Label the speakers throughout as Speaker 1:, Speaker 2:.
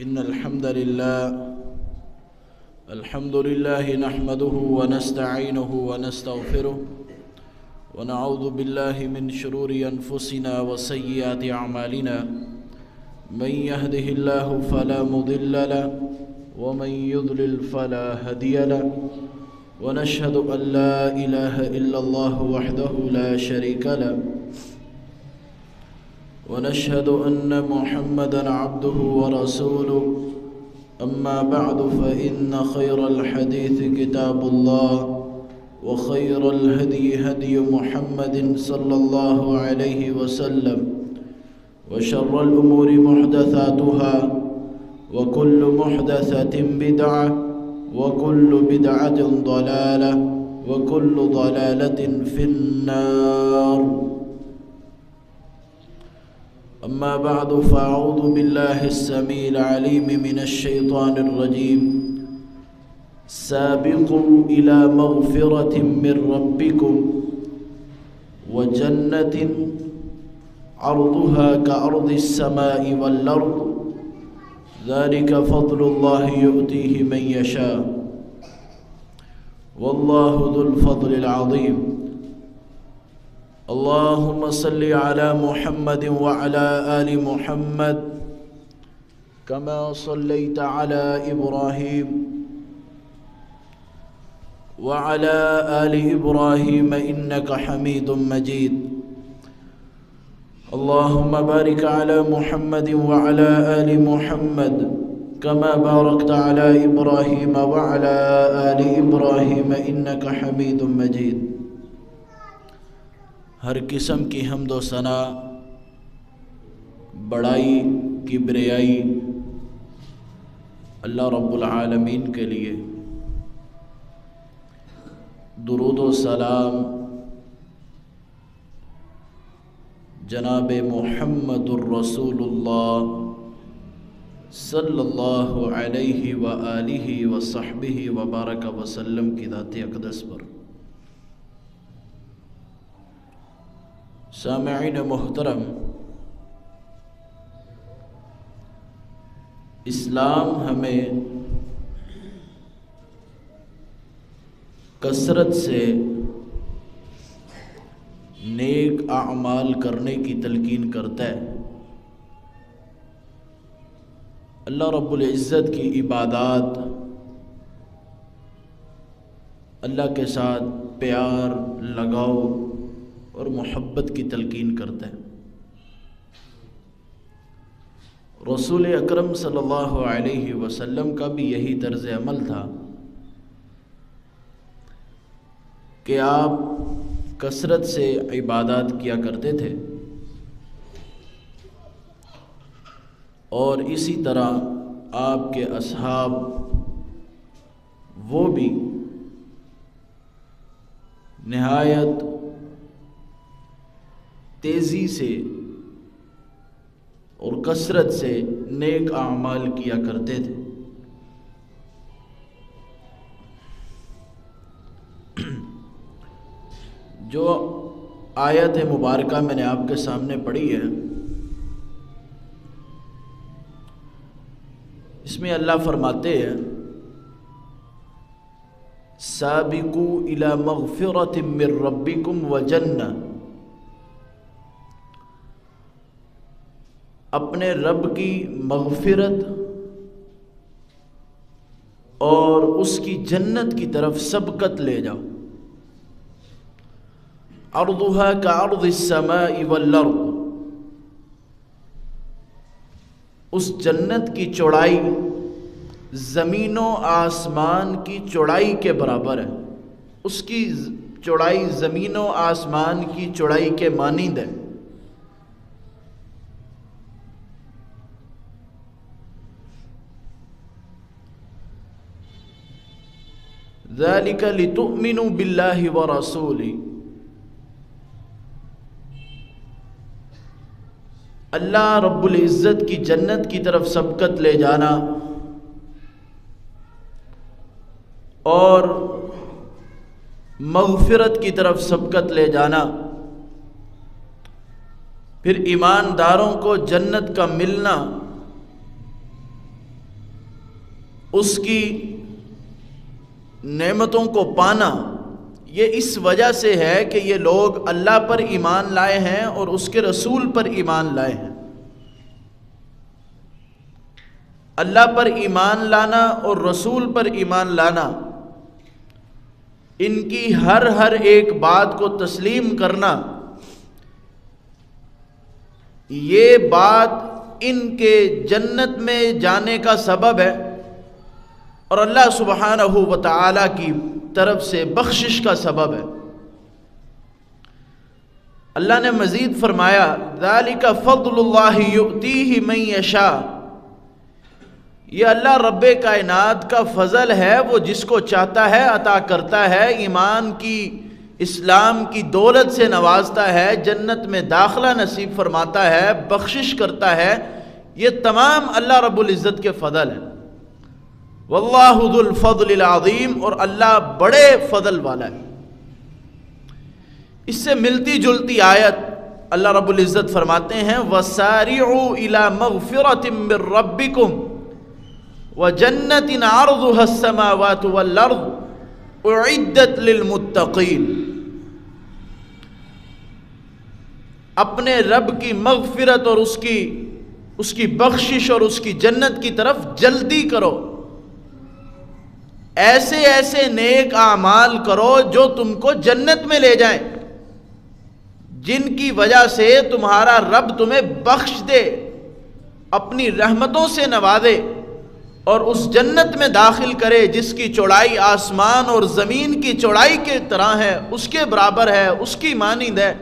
Speaker 1: إن الحمد لله نحمده ونستعينه ونستغفره ونعوذ بالله من شرور أنفسنا وسيئات أعمالنا من يهده الله فلا مضل له ومن يضلل فلا هادي له ونشهد أن لا إله إلا الله وحده لا شريك له ونشهد أن محمدًا عبده ورسوله أما بعد فإن خير الحديث كتاب الله وخير الهدي هدي محمد صلى الله عليه وسلم وشر الأمور محدثاتها وكل محدثة بدعة وكل بدعة ضلالة وكل ضلالة في النار. أما بعد فأعوذ بالله السميع العليم من الشيطان الرجيم. سابقوا إلى مغفرة من ربكم وجنة عرضها كعرض السماء والأرض ذلك فضل الله يؤتيه من يشاء والله ذو الفضل العظيم. اللهم صل على محمد وعلى آل محمد كما صليت على إبراهيم وعلى آل إبراهيم إنك حميد مجيد. اللهم بارك على محمد وعلى آل محمد كما باركت على إبراهيم وعلى آل إبراهيم إنك حميد مجيد. ہر قسم کی حمد و ثنا، بڑائی، کبریائی اللہ رب العالمین کے لیے. درود و سلام جناب محمد الرسول اللہ صلی اللہ علیہ وآلہ وصحبہ وبارک وسلم کی ذات اقدس پر. سامعین محترم، اسلام ہمیں کثرت سے نیک اعمال کرنے کی تلقین کرتا ہے. اللہ رب العزت کی عبادات، اللہ کے ساتھ پیار، لگاؤ اور محبت کی تلقین کرتا ہے. رسول اکرم صلی اللہ علیہ وسلم کا بھی یہی طرز عمل تھا کہ آپ کثرت سے عبادات کیا کرتے تھے اور اسی طرح آپ کے اصحاب وہ بھی نہایت تیزی سے اور کثرت سے نیک اعمال کیا کرتے تھے. جو آیت مبارکہ میں نے آپ کے سامنے پڑھی ہے، اس میں اللہ فرماتے ہیں سابقوا الی مغفرۃ من ربکم وجنہ، اپنے رب کی مغفرت اور اس کی جنت کی طرف سبقت لے جاؤ. عرضها كعرض السماء والارض، اس جنت کی چوڑائی زمین و آسمان کی چوڑائی کے برابر ہے. اس کی چوڑائی زمین و آسمان کی چوڑائی کے مانند ہے. ذَلِكَ لِتُؤْمِنُوا بِاللَّهِ وَرَسُولِهِ، اللہ رب العزت کی جنت کی طرف سبقت لے جانا اور مغفرت کی طرف سبقت لے جانا، پھر ایمانداروں کو جنت کا ملنا، اس کی نعمتوں کو پانا، یہ اس وجہ سے ہے کہ یہ لوگ اللہ پر ایمان لائے ہیں اور اس کے رسول پر ایمان لائے ہیں۔ اللہ پر ایمان لانا اور رسول پر ایمان لانا، ان کی ہر ایک بات کو تسلیم کرنا، یہ بات ان کے جنت میں جانے کا سبب ہے اور اللہ سبحانہ و تعالی کی طرف سے بخشش کا سبب ہے۔ اللہ نے مزید فرمایا ذالک فضل اللہ یؤتیہ من یشاء، یہ اللہ رب کائنات کا فضل ہے، وہ جس کو چاہتا ہے عطا کرتا ہے، ایمان کی اسلام کی دولت سے نوازتا ہے، جنت میں داخلہ نصیب فرماتا ہے، بخشش کرتا ہے، یہ تمام اللہ رب العزت کے فضل ہیں۔ واللہ ذو الفضل العظیم، اور اللہ بڑے فضل والا ہے۔ اس سے ملتی جلتی آیت اللہ رب العزت فرماتے ہیں وَسَارِعُوا إِلَى مَغْفِرَةٍ مِّن رَبِّكُمْ وَجَنَّةٍ عَرْضُهَا السَّمَاوَاتُ وَالْأَرْضُ أُعِدَّتْ لِلْمُتَّقِينَ، اپنے رب کی مغفرت اور اس کی بخشش اور اس کی جنت کی طرف جلدی کرو، ایسے نیک اعمال کرو جو تم کو جنت میں لے جائیں، جن کی وجہ سے تمہارا رب تمہیں بخش دے، اپنی رحمتوں سے نوازے اور اس جنت میں داخل کرے جس کی چوڑائی آسمان اور زمین کی چوڑائی کے طرح ہے، اس کے برابر ہے، اس کی مانند ہے۔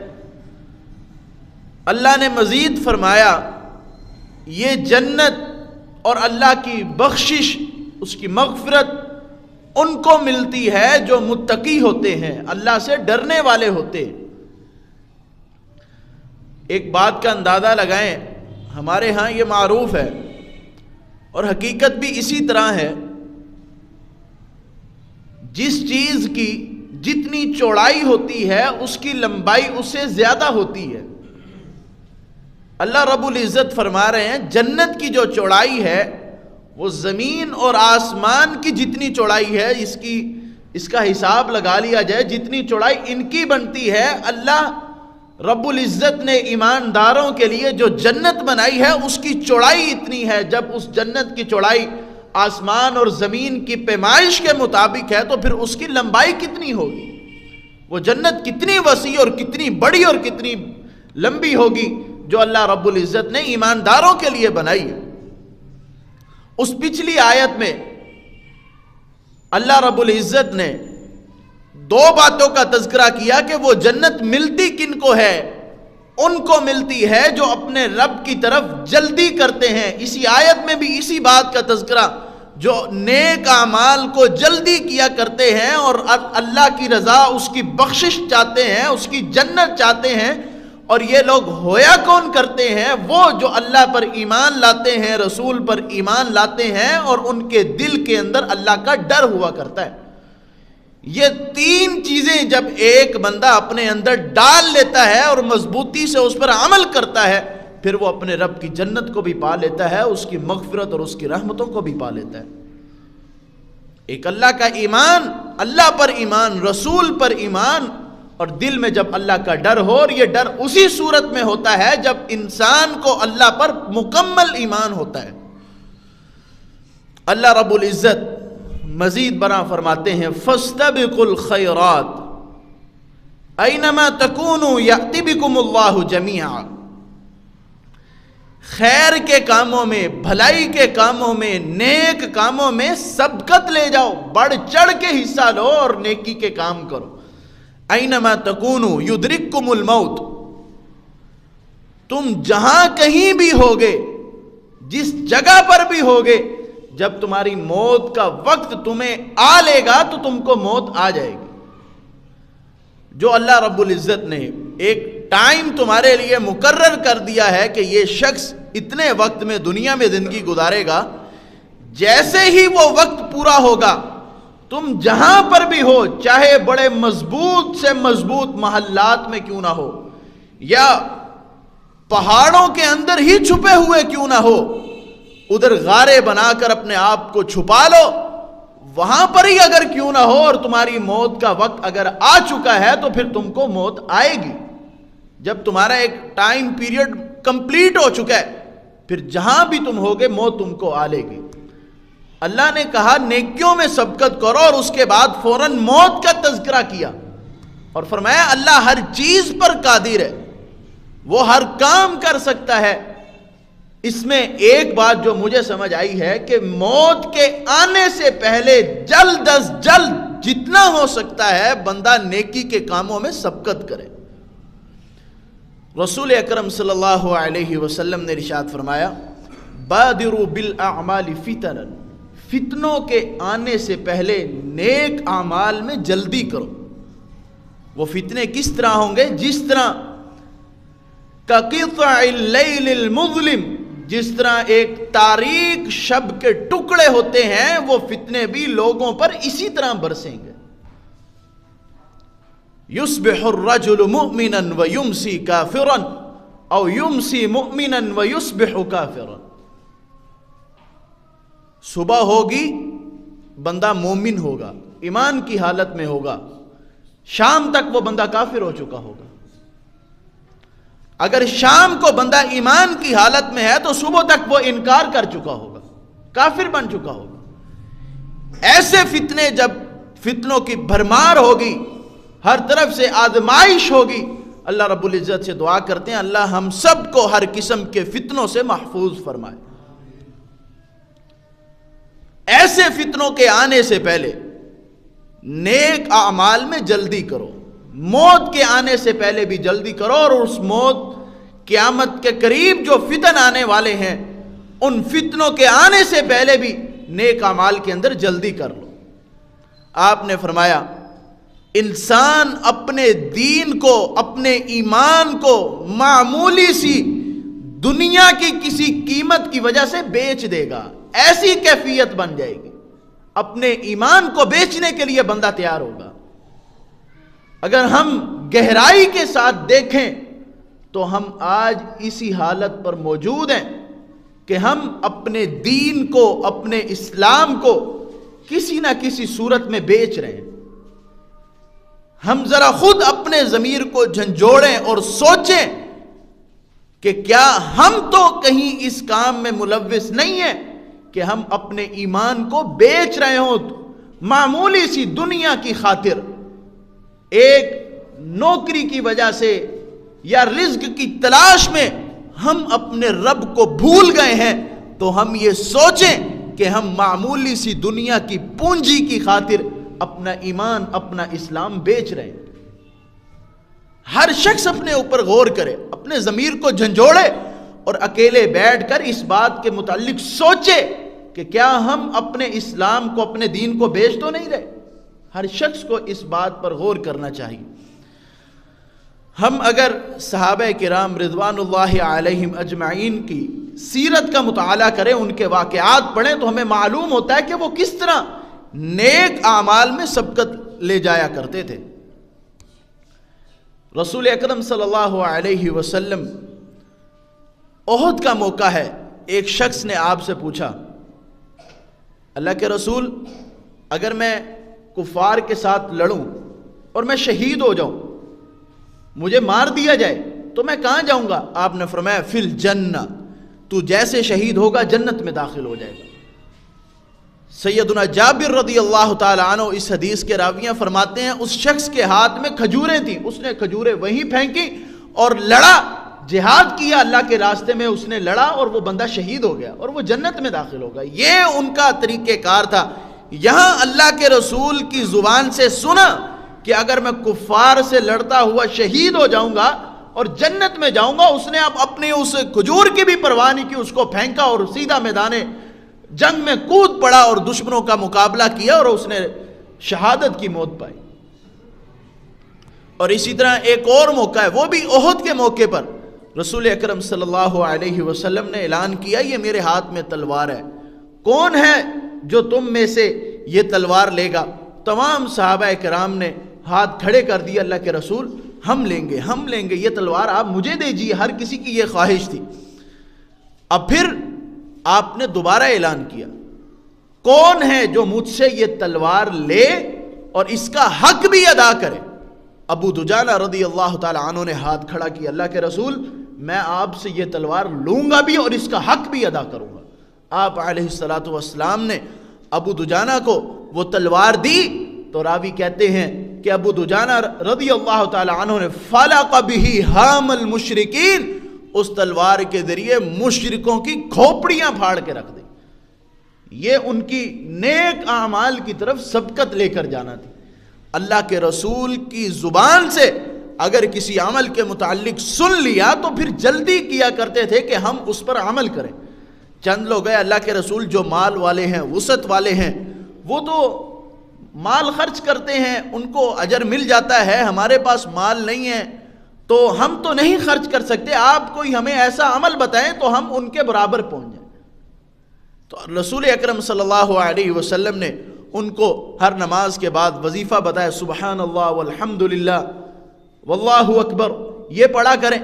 Speaker 1: اللہ نے مزید فرمایا یہ جنت اور اللہ کی بخشش، اس کی مغفرت ان کو ملتی ہے جو متقی ہوتے ہیں، اللہ سے ڈرنے والے ہوتے ہیں۔ ایک بات کا اندازہ لگائیں، ہمارے ہاں یہ معروف ہے اور حقیقت بھی اسی طرح ہے، جس چیز کی جتنی چوڑائی ہوتی ہے اس کی لمبائی اس سے زیادہ ہوتی ہے۔ اللہ رب العزت فرما رہے ہیں جنت کی جو چوڑائی ہے وہ زمین اور آسمان کی جتنی چوڑائی ہے، اس کا حساب لگا لیا جائے، جتنی چوڑائی ان کی بنتی ہے، اللہ رب العزت نے ایمانداروں کے لیے جو جنت بنائی ہے اس کی چوڑائی اتنی ہے۔ جب اس جنت کی چوڑائی آسمان اور زمین کی پیمائش کے مطابق ہے تو پھر اس کی لمبائی کتنی ہوگی، وہ جنت کتنی وسیع اور کتنی بڑی اور کتنی لمبی ہوگی جو اللہ رب العزت نے ایمانداروں کے لیے بنائی ہے۔ اس پچھلی آیت میں اللہ رب العزت نے دو باتوں کا تذکرہ کیا کہ وہ جنت ملتی کن کو ہے، ان کو ملتی ہے جو اپنے رب کی طرف جلدی کرتے ہیں۔ اسی آیت میں بھی اسی بات کا تذکرہ، جو نیک اعمال کو جلدی کیا کرتے ہیں اور اللہ کی رضا، اس کی بخشش چاہتے ہیں، اس کی جنت چاہتے ہیں۔ اور یہ لوگ ہویا کون کرتے ہیں؟ وہ جو اللہ پر ایمان لاتے ہیں، رسول پر ایمان لاتے ہیں اور ان کے دل کے اندر اللہ کا ڈر ہوا کرتا ہے۔ یہ تین چیزیں جب ایک بندہ اپنے اندر ڈال لیتا ہے اور مضبوطی سے اس پر عمل کرتا ہے، پھر وہ اپنے رب کی جنت کو بھی پا لیتا ہے، اس کی مغفرت اور اس کی رحمتوں کو بھی پا لیتا ہے۔ ایک اللہ کا ایمان، اللہ پر ایمان، رسول پر ایمان، اور دل میں جب اللہ کا ڈر ہو، اور یہ ڈر اسی صورت میں ہوتا ہے جب انسان کو اللہ پر مکمل ایمان ہوتا ہے۔ اللہ رب العزت مزید برآں فرماتے ہیں فَاسْتَبِقُوا الْخَيْرَاتِ أَيْنَمَا تَكُونُوا يَأْتِ بِكُمُ اللَّهُ جَمِيعًا، خیر کے کاموں میں، بھلائی کے کاموں میں، نیک کاموں میں سبقت لے جاؤ، بڑھ چڑھ کے حصہ لو اور نیکی کے کام کرو۔ اینما تکونوا یدرککم الموت، تم جہاں کہیں بھی ہوگے، جس جگہ پر بھی ہوگے، جب تمہاری موت کا وقت تمہیں آ لے گا تو تم کو موت آ جائے گی۔ جو اللہ رب العزت نے ایک ٹائم تمہارے لیے مقرر کر دیا ہے کہ یہ شخص اتنے وقت میں دنیا میں زندگی گزارے گا، جیسے ہی وہ وقت پورا ہوگا، تم جہاں پر بھی ہو، چاہے بڑے مضبوط سے مضبوط محلات میں کیوں نہ ہو، یا پہاڑوں کے اندر ہی چھپے ہوئے کیوں نہ ہو، ادھر غارے بنا کر اپنے آپ کو چھپا لو، وہاں پر ہی اگر کیوں نہ ہو، اور تمہاری موت کا وقت اگر آ چکا ہے تو پھر تم کو موت آئے گی۔ جب تمہارا ایک ٹائم پیریڈ کمپلیٹ ہو چکا ہے، پھر جہاں بھی تم ہوگے موت تم کو آ لے گی۔ اللہ نے کہا نیکیوں میں سبقت کرو، اور اس کے بعد فوراً موت کا تذکرہ کیا، اور فرمایا اللہ ہر چیز پر قادر ہے، وہ ہر کام کر سکتا ہے۔ اس میں ایک بات جو مجھے سمجھ آئی ہے کہ موت کے آنے سے پہلے جلد از جلد جتنا ہو سکتا ہے بندہ نیکی کے کاموں میں سبقت کرے۔ رسول اکرم صلی اللہ علیہ وسلم نے ارشاد فرمایا بادروا بالاعمال فتنا، فتنوں کے آنے سے پہلے نیک اعمال میں جلدی کرو۔ وہ فتنے کس طرح ہوں گے؟ جس طرح کقطع اللیل المظلم، جس طرح ایک تاریک شب کے ٹکڑے ہوتے ہیں، وہ فتنے بھی لوگوں پر اسی طرح برسیں گے۔ یصبح الرجل مؤمنا ویمسی کافرا او یمسی مؤمنا ویصبح کافرا، صبح ہوگی بندہ مومن ہوگا، ایمان کی حالت میں ہوگا، شام تک وہ بندہ کافر ہو چکا ہوگا۔ اگر شام کو بندہ ایمان کی حالت میں ہے تو صبح تک وہ انکار کر چکا ہوگا، کافر بن چکا ہوگا۔ ایسے فتنے، جب فتنوں کی بھرمار ہوگی، ہر طرف سے آزمائش ہوگی، اللہ رب العزت سے دعا کرتے ہیں اللہ ہم سب کو ہر قسم کے فتنوں سے محفوظ فرمائے۔ ایسے فتنوں کے آنے سے پہلے نیک اعمال میں جلدی کرو، موت کے آنے سے پہلے بھی جلدی کرو، اور اس موت قیامت کے قریب جو فتن آنے والے ہیں ان فتنوں کے آنے سے پہلے بھی نیک اعمال کے اندر جلدی کر لو۔ آپ نے فرمایا انسان اپنے دین کو، اپنے ایمان کو معمولی سی دنیا کی کسی قیمت کی وجہ سے بیچ دے گا، ایسی کیفیت بن جائے گی، اپنے ایمان کو بیچنے کے لیے بندہ تیار ہوگا۔ اگر ہم گہرائی کے ساتھ دیکھیں تو ہم آج اسی حالت پر موجود ہیں کہ ہم اپنے دین کو، اپنے اسلام کو کسی نہ کسی صورت میں بیچ رہے ہیں۔ ہم ذرا خود اپنے ضمیر کو جھنجھوڑیں اور سوچیں کہ کیا ہم تو کہیں اس کام میں ملوث نہیں ہیں کہ ہم اپنے ایمان کو بیچ رہے ہوں معمولی سی دنیا کی خاطر، ایک نوکری کی وجہ سے یا رزق کی تلاش میں ہم اپنے رب کو بھول گئے ہیں۔ تو ہم یہ سوچیں کہ ہم معمولی سی دنیا کی پونجی کی خاطر اپنا ایمان، اپنا اسلام بیچ رہے ہیں۔ ہر شخص اپنے اوپر غور کرے، اپنے ضمیر کو جھنجھوڑے اور اکیلے بیٹھ کر اس بات کے متعلق سوچے کہ کیا ہم اپنے اسلام کو، اپنے دین کو بیچ تو نہیں رہے۔ ہر شخص کو اس بات پر غور کرنا چاہیے۔ ہم اگر صحابہ کرام رضوان اللہ علیہم اجمعین کی سیرت کا مطالعہ کریں، ان کے واقعات پڑھیں، تو ہمیں معلوم ہوتا ہے کہ وہ کس طرح نیک اعمال میں سبقت لے جایا کرتے تھے۔ رسول اکرم صلی اللہ علیہ وسلم، احد کا موقع ہے، ایک شخص نے آپ سے پوچھا اللہ کے رسول اگر میں کفار کے ساتھ لڑوں اور میں شہید ہو جاؤں، مجھے مار دیا جائے تو میں کہاں جاؤں گا؟ آپ نے فرمایا فی الجنہ، تو جیسے شہید ہوگا جنت میں داخل ہو جائے گا۔ سیدنا جابر رضی اللہ تعالی عنہ اس حدیث کے راویاں فرماتے ہیں اس شخص کے ہاتھ میں کھجوریں تھیں، اس نے کھجوریں وہیں پھینکی اور لڑا، جہاد کیا اللہ کے راستے میں، اس نے لڑا اور وہ بندہ شہید ہو گیا اور وہ جنت میں داخل ہو گیا۔ یہ ان کا طریقہ کار تھا۔ یہاں اللہ کے رسول کی زبان سے سنا کہ اگر میں کفار سے لڑتا ہوا شہید ہو جاؤں گا اور جنت میں جاؤں گا، اس نے اب اپنی اس کھجور کی بھی پرواہ نہیں کی، اس کو پھینکا اور سیدھا میدان جنگ میں کود پڑا اور دشمنوں کا مقابلہ کیا اور اس نے شہادت کی موت پائی۔ اور اسی طرح ایک اور موقع ہے، وہ بھی احد کے موقع پر رسول اکرم صلی اللہ علیہ وسلم نے اعلان کیا یہ میرے ہاتھ میں تلوار ہے، کون ہے جو تم میں سے یہ تلوار لے گا؟ تمام صحابہ کرام نے ہاتھ کھڑے کر دیا، اللہ کے رسول ہم لیں گے، ہم لیں گے، یہ تلوار آپ مجھے دیجیے، ہر کسی کی یہ خواہش تھی۔ اب پھر آپ نے دوبارہ اعلان کیا، کون ہے جو مجھ سے یہ تلوار لے اور اس کا حق بھی ادا کرے؟ ابو دجانہ رضی اللہ تعالی عنہ نے ہاتھ کھڑا کیا، اللہ کے رسول میں آپ سے یہ تلوار لوں گا بھی اور اس کا حق بھی ادا کروں گا۔ آپ علیہ الصلوۃ والسلام نے ابو دجانہ کو وہ تلوار دی تو راوی کہتے ہیں کہ ابو دجانہ رضی اللہ تعالی عنہ نے فلق بہ ہام المشرکین، اس تلوار کے ذریعے مشرکوں کی کھوپڑیاں پھاڑ کے رکھ دی۔ یہ ان کی نیک اعمال کی طرف سبقت لے کر جانا تھی۔ اللہ کے رسول کی زبان سے اگر کسی عمل کے متعلق سن لیا تو پھر جلدی کیا کرتے تھے کہ ہم اس پر عمل کریں۔ چند لوگ ہیں اللہ کے رسول جو مال والے ہیں، وسعت والے ہیں، وہ تو مال خرچ کرتے ہیں، ان کو اجر مل جاتا ہے، ہمارے پاس مال نہیں ہے تو ہم تو نہیں خرچ کر سکتے، آپ کوئی ہمیں ایسا عمل بتائیں تو ہم ان کے برابر پہنچ جائیں۔ تو رسول اکرم صلی اللہ علیہ وسلم نے ان کو ہر نماز کے بعد وظیفہ بتایا، سبحان اللہ والحمد للہ واللہ اکبر، یہ پڑھا کریں۔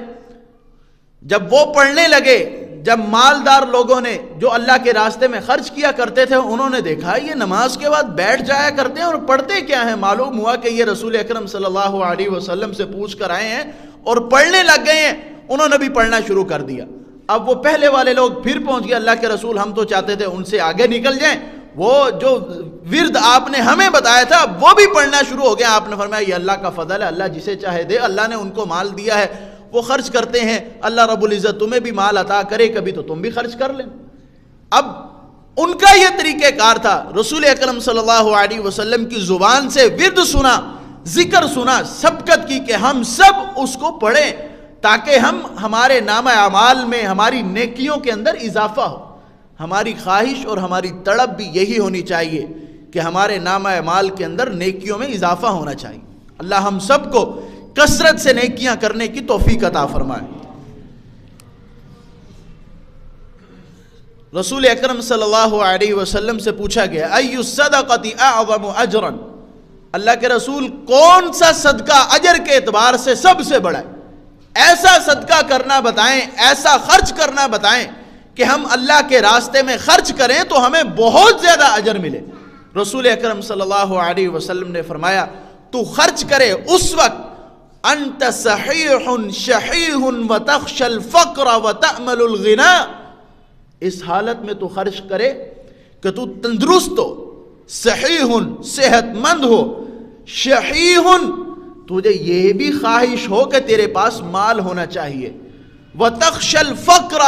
Speaker 1: جب وہ پڑھنے لگے، جب مالدار لوگوں نے جو اللہ کے راستے میں خرچ کیا کرتے تھے انہوں نے دیکھا یہ نماز کے بعد بیٹھ جایا کرتے ہیں اور پڑھتے کیا ہیں، معلوم ہوا کہ یہ رسول اکرم صلی اللہ علیہ وسلم سے پوچھ کر آئے ہیں اور پڑھنے لگ گئے ہیں، انہوں نے بھی پڑھنا شروع کر دیا۔ اب وہ پہلے والے لوگ پھر پہنچ گئے، اللہ کے رسول ہم تو چاہتے تھے ان سے آگے نکل جائیں، وہ جو ورد آپ نے ہمیں بتایا تھا وہ بھی پڑھنا شروع ہو گیا۔ آپ نے فرمایا یہ اللہ کا فضل ہے، اللہ جسے چاہے دے، اللہ نے ان کو مال دیا ہے، وہ خرچ کرتے ہیں، اللہ رب العزت تمہیں بھی مال عطا کرے کبھی تو تم بھی خرچ کر لیں۔ اب ان کا یہ طریقہ کار تھا، رسول اکرم صلی اللہ علیہ وسلم کی زبان سے ورد سنا، ذکر سنا، سبقت کی کہ ہم سب اس کو پڑھیں تاکہ ہمارے نامہ اعمال میں ہماری نیکیوں کے اندر اضافہ ہو۔ ہماری خواہش اور ہماری تڑپ بھی یہی ہونی چاہیے کہ ہمارے نامہ اعمال کے اندر نیکیوں میں اضافہ ہونا چاہیے۔ اللہ ہم سب کو کثرت سے نیکیاں کرنے کی توفیق عطا فرمائے۔ رسول اکرم صلی اللہ علیہ وسلم سے پوچھا گیا ای الصدقۃ اعظم اجرا، اللہ کے رسول کون سا صدقہ اجر کے اعتبار سے سب سے بڑا ہے؟ ایسا صدقہ کرنا بتائیں، ایسا خرچ کرنا بتائیں کہ ہم اللہ کے راستے میں خرچ کریں تو ہمیں بہت زیادہ اجر ملے۔ رسول اکرم صلی اللہ علیہ وسلم نے فرمایا تو خرچ کرے اس وقت انت صحیح شحیح وتخشى الفقر وتأمل الغنى، اس حالت میں تو خرچ کرے کہ تو تندرست ہو، صحیح صحت مند ہو، شحیح تجھے یہ بھی خواہش ہو کہ تیرے پاس مال ہونا چاہیے، وتخشى الفقر،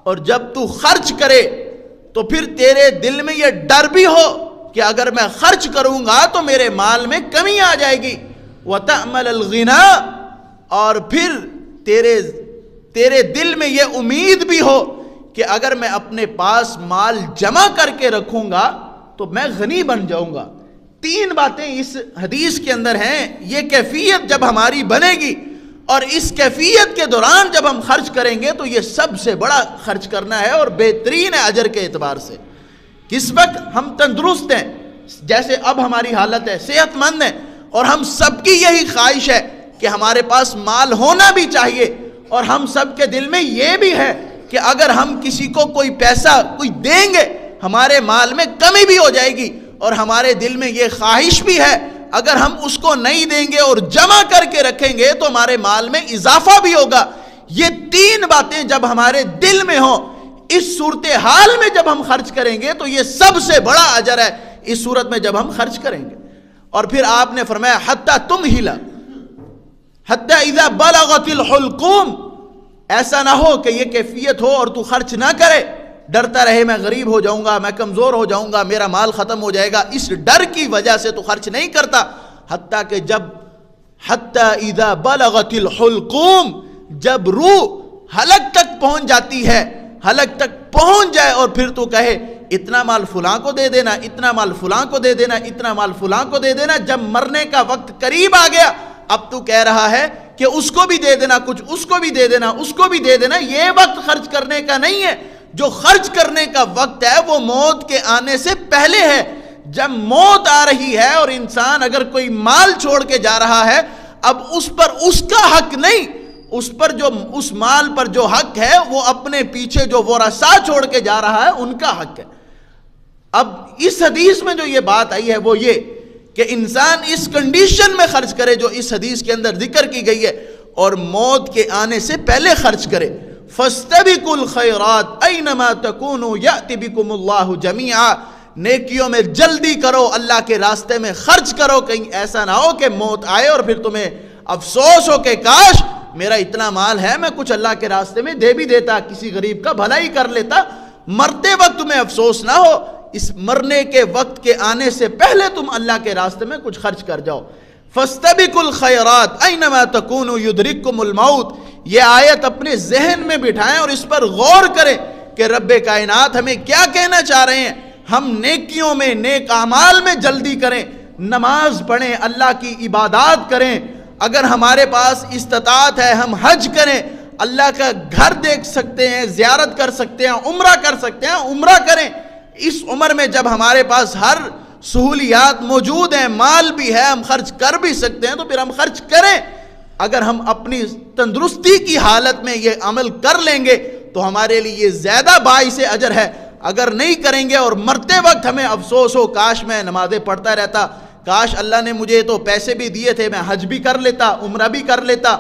Speaker 1: اور جب تو خرچ کرے تو پھر تیرے دل میں یہ ڈر بھی ہو کہ اگر میں خرچ کروں گا تو میرے مال میں کمی آ جائے گی، وَتَأْمَلَ الْغِنَا، اور پھر تیرے دل میں یہ امید بھی ہو کہ اگر میں اپنے پاس مال جمع کر کے رکھوں گا تو میں غنی بن جاؤں گا۔ تین باتیں اس حدیث کے اندر ہیں، یہ کیفیت جب ہماری بنے گی اور اس کیفیت کے دوران جب ہم خرچ کریں گے تو یہ سب سے بڑا خرچ کرنا ہے اور بہترین ہے اجر کے اعتبار سے۔ کس وقت ہم تندرست ہیں، جیسے اب ہماری حالت ہے، صحت مند ہیں، اور ہم سب کی یہی خواہش ہے کہ ہمارے پاس مال ہونا بھی چاہیے، اور ہم سب کے دل میں یہ بھی ہے کہ اگر ہم کسی کو کوئی پیسہ کوئی دیں گے ہمارے مال میں کمی بھی ہو جائے گی، اور ہمارے دل میں یہ خواہش بھی ہے اگر ہم اس کو نہیں دیں گے اور جمع کر کے رکھیں گے تو ہمارے مال میں اضافہ بھی ہوگا۔ یہ تین باتیں جب ہمارے دل میں ہوں، اس صورتحال میں جب ہم خرچ کریں گے تو یہ سب سے بڑا اجر ہے اس صورت میں جب ہم خرچ کریں گے۔ اور پھر آپ نے فرمایا حتی تمہلا حتی اذا بلغت الحلقوم، ایسا نہ ہو کہ یہ کیفیت ہو اور تو خرچ نہ کرے، ڈرتا رہے میں غریب ہو جاؤں گا، میں کمزور ہو جاؤں گا، میرا مال ختم ہو جائے گا، اس ڈر کی وجہ سے تو خرچ نہیں کرتا، حتیٰ کہ جب حتی اذا بلغت الحلقوم، جب روح حلق تک پہنچ جاتی ہے، حلق تک پہنچ جائے اور پھر تو کہے اتنا مال فلاں کو دے دینا، اتنا مال فلاں کو دے دینا، اتنا مال فلاں کو دے دینا، جب مرنے کا وقت قریب آ گیا اب تو کہہ رہا ہے کہ اس کو بھی دے دینا، کچھ اس کو بھی دے دینا، اس کو بھی دے دینا، یہ وقت خرچ کرنے کا نہیں ہے۔ جو خرچ کرنے کا وقت ہے وہ موت کے آنے سے پہلے ہے۔ جب موت آ رہی ہے اور انسان اگر کوئی مال چھوڑ کے جا رہا ہے، اب اس پر اس کا حق نہیں، اس پر جو اس مال پر جو حق ہے وہ اپنے پیچھے جو ورثاء چھوڑ کے جا رہا ہے ان کا حق ہے۔ اب اس حدیث میں جو یہ بات آئی ہے وہ یہ کہ انسان اس کنڈیشن میں خرچ کرے جو اس حدیث کے اندر ذکر کی گئی ہے، اور موت کے آنے سے پہلے خرچ کرے۔ فَاسْتَبِقُوا الْخَيْرَاتِ أَيْنَمَا تَكُونُوا يَأْتِ بِكُمُ اللَّهُ جَمِيعًا، نیکیوں میں جلدی کرو، اللہ کے راستے میں خرچ کرو، کہیں ایسا نہ ہو کہ موت آئے اور پھر تمہیں افسوس ہو کہ کاش میرا اتنا مال ہے، میں کچھ اللہ کے راستے میں دے بھی دیتا، کسی غریب کا بھلا ہی کر لیتا، مرتے وقت تمہیں افسوس نہ ہو۔ اس مرنے کے وقت کے آنے سے پہلے تم اللہ کے راستے میں کچھ خرچ کر جاؤ۔ فَاسْتَبِقُوا الْخَيْرَاتِ أَيْنَمَا تَكُونُوا يُدْرِكْكُمُ الْمَوْتِ، یہ آیت اپنے ذہن میں بٹھائیں اور اس پر غور کریں کہ رب کائنات ہمیں کیا کہنا چاہ رہے ہیں۔ ہم نیکیوں میں، نیک اعمال میں جلدی کریں، نماز پڑھیں، اللہ کی عبادات کریں، اگر ہمارے پاس استطاعت ہے ہم حج کریں، اللہ کا گھر دیکھ سکتے ہیں، زیارت کر سکتے ہیں، عمرہ کر سکتے ہیں، عمرہ کریں۔ اس عمر میں جب ہمارے پاس ہر سہولیات موجود ہیں، مال بھی ہے، ہم خرچ کر بھی سکتے ہیں، تو پھر ہم خرچ کریں۔ اگر ہم اپنی تندرستی کی حالت میں یہ عمل کر لیں گے تو ہمارے لیے یہ زیادہ باعث اجر ہے۔ اگر نہیں کریں گے اور مرتے وقت ہمیں افسوس ہو کاش میں نمازیں پڑھتا رہتا، کاش اللہ نے مجھے تو پیسے بھی دیے تھے، میں حج بھی کر لیتا، عمرہ بھی کر لیتا،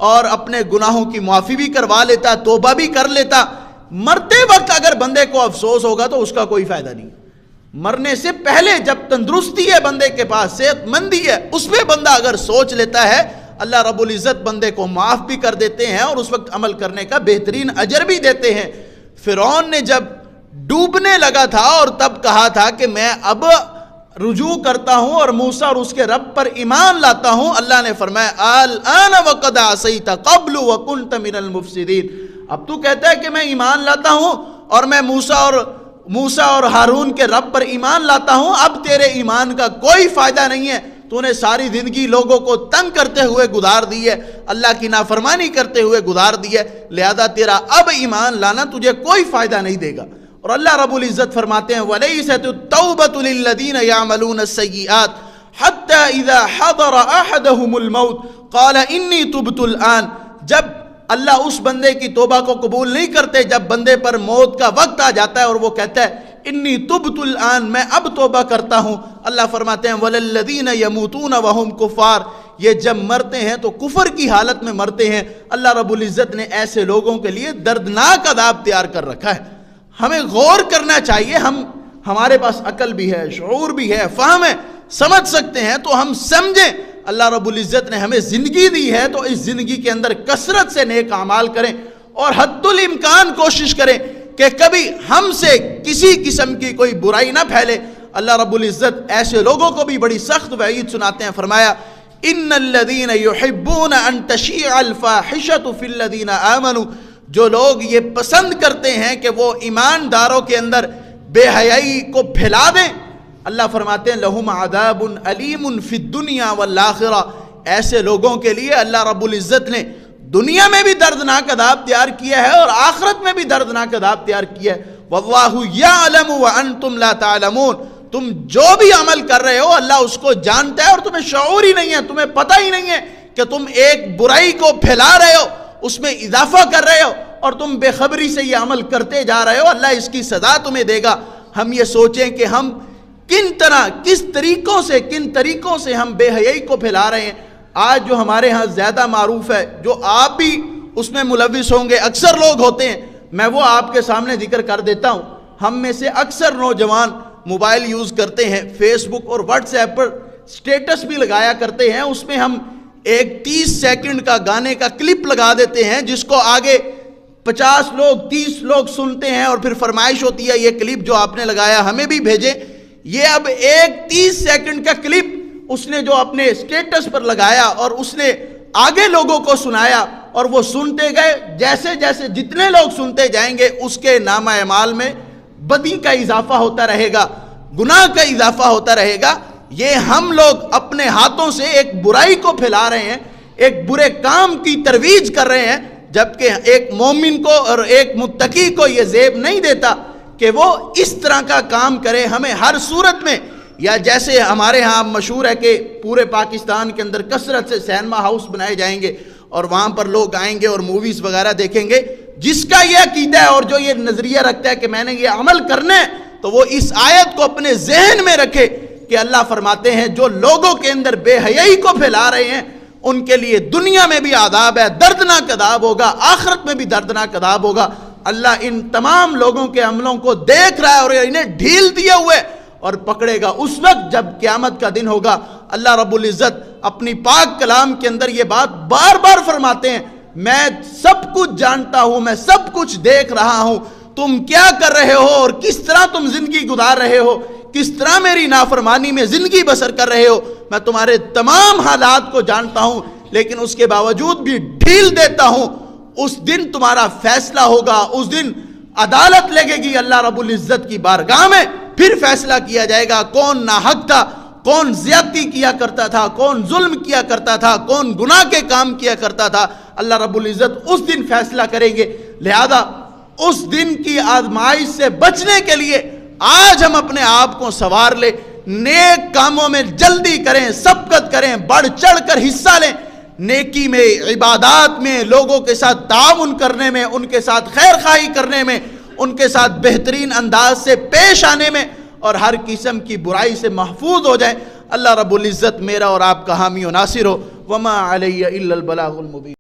Speaker 1: اور اپنے گناہوں کی معافی بھی کروا لیتا، توبہ بھی کر لیتا۔ مرتے وقت اگر بندے کو افسوس ہوگا تو اس کا کوئی فائدہ نہیں۔ مرنے سے پہلے جب تندرستی ہے بندے کے پاس، صحت مندی ہے، اس میں بندہ اگر سوچ لیتا ہے، اللہ رب العزت بندے کو معاف بھی کر دیتے ہیں اور اس وقت عمل کرنے کا بہترین اجر بھی دیتے ہیں۔ فرعون نے جب ڈوبنے لگا تھا اور تب کہا تھا کہ میں اب رجوع کرتا ہوں اور موسیٰ اور اس کے رب پر ایمان لاتا ہوں، اللہ نے فرمایا الآن وقد عصیت قبل وکنت من المفسدین، اب تو کہتا ہے کہ میں ایمان لاتا ہوں اور میں موسیٰ اور ہارون کے رب پر ایمان لاتا ہوں، اب تیرے ایمان کا کوئی فائدہ نہیں ہے، تو نے ساری زندگی لوگوں کو تنگ کرتے ہوئے گزار دی ہے، اللہ کی نافرمانی کرتے ہوئے گزار دی ہے، لہذا تیرا اب ایمان لانا تجھے کوئی فائدہ نہیں دے گا۔ اور اللہ رب العزت فرماتے ہیں وَلَيْسَتُ التَّوْبَةُ لِلَّذِينَ يَعْمَلُونَ السَّيِّئَاتِ حَتَّى إِذَا حَضَرَ أَحَدَهُمُ الْمَوْتُ قَالَ إِنِّي تُبْتُ الْآنَ، جب اللہ اس بندے کی توبہ کو قبول نہیں کرتے، جب بندے پر موت کا وقت آ جاتا ہے اور وہ کہتا ہے انی تبت الآن، میں اب توبہ کرتا ہوں، اللہ فرماتے ہیں وَلَلَّذِينَ يَمُوتُونَ وَهُمْ كُفَّارٌ، یہ جب مرتے ہیں تو کفر کی حالت میں مرتے ہیں۔ اللہ رب العزت نے ایسے لوگوں کے لیے دردناک عذاب تیار کر رکھا ہے۔ ہمیں غور کرنا چاہیے، ہمارے پاس عقل بھی ہے، شعور بھی ہے، فہم ہے، سمجھ سکتے ہیں تو ہم سمجھیں۔ اللہ رب العزت نے ہمیں زندگی دی ہے تو اس زندگی کے اندر کثرت سے نیک اعمال کریں اور حد الامکان کوشش کریں کہ کبھی ہم سے کسی قسم کی کوئی برائی نہ پھیلے۔ اللہ رب العزت ایسے لوگوں کو بھی بڑی سخت وعید سناتے ہیں، فرمایا ان الذین یحبون ان تشیع الفاحشۃ فی الذین آمنوا، جو لوگ یہ پسند کرتے ہیں کہ وہ ایمانداروں کے اندر بے حیائی کو پھیلا دیں، اللہ فرماتے ہیں لہم عذاب علیم فی الدنیا والآخرہ، ایسے لوگوں کے لیے اللہ رب العزت نے دنیا میں بھی دردناک عذاب تیار کیا ہے اور آخرت میں بھی دردناک عذاب تیار کیا ہے۔ واللہ یعلم وانتم لا تعلمون، تم جو بھی عمل کر رہے ہو اللہ اس کو جانتا ہے اور تمہیں شعور ہی نہیں ہے، تمہیں پتہ ہی نہیں ہے کہ تم ایک برائی کو پھیلا رہے ہو، اس میں اضافہ کر رہے ہو اور تم بے خبری سے یہ عمل کرتے جا رہے ہو، اللہ اس کی سزا تمہیں دے گا۔ ہم یہ سوچیں کہ ہم کس طریقوں سے ہم بے حیائی کو پھیلا رہے ہیں۔ آج جو ہمارے ہاں زیادہ معروف ہے، جو آپ بھی اس میں ملوث ہوں گے، اکثر لوگ ہوتے ہیں، میں وہ آپ کے سامنے ذکر کر دیتا ہوں۔ ہم میں سے اکثر نوجوان موبائل یوز کرتے ہیں، فیس بک اور واٹس ایپ پر سٹیٹس بھی لگایا کرتے ہیں، اس میں ہم ایک 30 سیکنڈ کا گانے کا کلپ لگا دیتے ہیں جس کو آگے 50 لوگ 30 لوگ سنتے ہیں اور پھر فرمائش ہوتی ہے یہ کلپ جو آپ نے لگایا ہمیں بھی بھیجیں۔ یہ اب ایک 30 سیکنڈ کا کلپ اس نے جو اپنے سٹیٹس پر لگایا اور اس نے آگے لوگوں کو سنایا اور وہ سنتے گئے، جیسے جیسے جتنے لوگ سنتے جائیں گے اس کے نامہ اعمال میں بدی کا اضافہ ہوتا رہے گا، گناہ کا اضافہ ہوتا رہے گا۔ یہ ہم لوگ اپنے ہاتھوں سے ایک برائی کو پھیلا رہے ہیں، ایک برے کام کی ترویج کر رہے ہیں، جبکہ ایک مومن کو اور ایک متقی کو یہ زیب نہیں دیتا کہ وہ اس طرح کا کام کرے۔ ہمیں ہر صورت میں، یا جیسے ہمارے ہاں مشہور ہے کہ پورے پاکستان کے اندر کثرت سے سینما ہاؤس بنائے جائیں گے
Speaker 2: اور وہاں پر لوگ آئیں گے اور موویز وغیرہ دیکھیں گے. جس کا یہ عقیدہ ہے اور جو یہ نظریہ رکھتا ہے کہ میں نے یہ عمل کرنا ہے، تو وہ اس آیت کو اپنے ذہن میں رکھے کہ اللہ فرماتے ہیں جو لوگوں کے اندر بے حیائی کو پھیلا رہے ہیں ان کے لیے دنیا میں بھی عذاب ہے، دردناک عذاب ہوگا، آخرت میں بھی دردناک عذاب ہوگا. اللہ ان تمام لوگوں کے عملوں کو دیکھ رہا ہے اور انہیں ڈھیل دیے ہوئے اور پکڑے گا اس وقت جب قیامت کا دن ہوگا. اللہ رب العزت اپنی پاک کلام کے اندر یہ بات بار بار فرماتے ہیں، میں سب کچھ جانتا ہوں، میں سب کچھ دیکھ رہا ہوں، تم کیا کر رہے ہو اور کس طرح تم زندگی گزار رہے ہو، کس طرح میری نافرمانی میں زندگی بسر کر رہے ہو، میں تمہارے تمام حالات کو جانتا ہوں، لیکن اس کے باوجود بھی ڈھیل دیتا ہوں. اس دن تمہارا فیصلہ ہوگا، اس دن عدالت لگے گی اللہ رب العزت کی بارگاہ میں، پھر فیصلہ کیا جائے گا کون ناحق تھا، کون زیادتی کیا کرتا تھا، کون ظلم کیا کرتا تھا، کون گناہ کے کام کیا کرتا تھا. اللہ رب العزت اس دن فیصلہ کریں گے. لہذا اس دن کی آزمائش سے بچنے کے لیے آج ہم اپنے آپ کو سنوار لیں، نیک کاموں میں جلدی کریں، سبقت کریں، بڑھ چڑھ کر حصہ لیں، نیکی میں، عبادات میں، لوگوں کے ساتھ تعاون کرنے میں، ان کے ساتھ خیر خواہی کرنے میں، ان کے ساتھ بہترین انداز سے پیش آنے میں، اور ہر قسم کی برائی سے محفوظ ہو جائیں. اللہ رب العزت میرا اور آپ کا حامی و ناصر ہو. وما علی الا البلاغ المبین.